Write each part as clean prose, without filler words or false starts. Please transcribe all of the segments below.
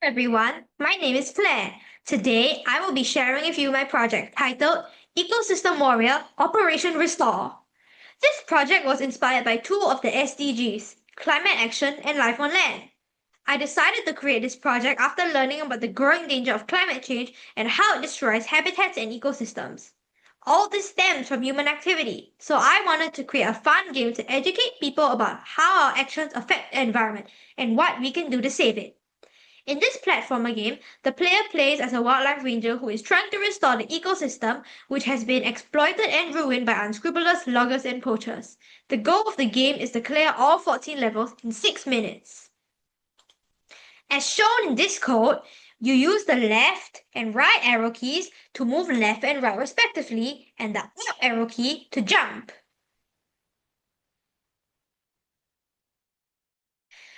Everyone, my name is Claire. Today, I will be sharing with you my project titled Ecosystem Warrior Operation Restore. This project was inspired by two of the SDGs, climate action and life on land. I decided to create this project after learning about the growing danger of climate change and how it destroys habitats and ecosystems. All this stems from human activity, so I wanted to create a fun game to educate people about how our actions affect the environment and what we can do to save it. In this platformer game, the player plays as a wildlife ranger who is trying to restore the ecosystem which has been exploited and ruined by unscrupulous loggers and poachers. The goal of the game is to clear all 14 levels in 6 minutes. As shown in this code, you use the left and right arrow keys to move left and right respectively, and the up arrow key to jump.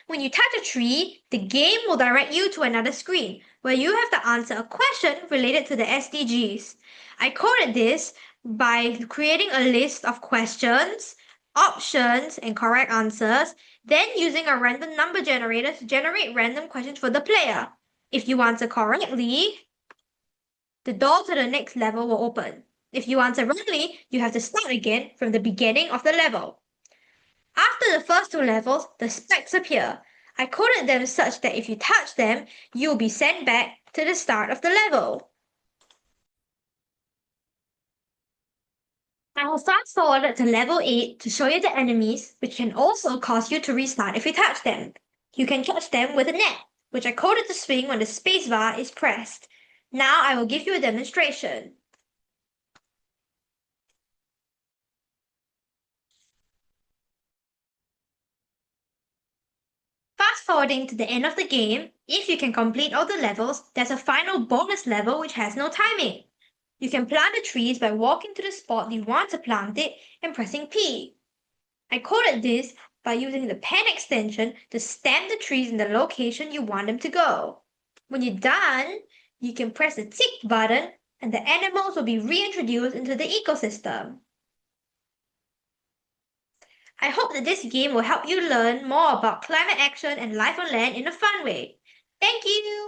When you touch a tree, the game will direct you to another screen where you have to answer a question related to the SDGs. I coded this by creating a list of questions, options, and correct answers, then using a random number generator to generate random questions for the player. If you answer correctly, the door to the next level will open. If you answer wrongly, you have to start again from the beginning of the level. After the first two levels, the spikes appear. I coded them such that if you touch them, you'll be sent back to the start of the level. I will fast forward to level 8 to show you the enemies, which can also cause you to restart if you touch them. You can catch them with a net, which I coded to swing when the spacebar is pressed. Now I will give you a demonstration. Fast forwarding to the end of the game, if you can complete all the levels, there's a final bonus level which has no timing. You can plant the trees by walking to the spot you want to plant it and pressing P. I coded this by using the pen extension to stamp the trees in the location you want them to go. When you're done, you can press the tick button and the animals will be reintroduced into the ecosystem. I hope that this game will help you learn more about climate action and life on land in a fun way. Thank you!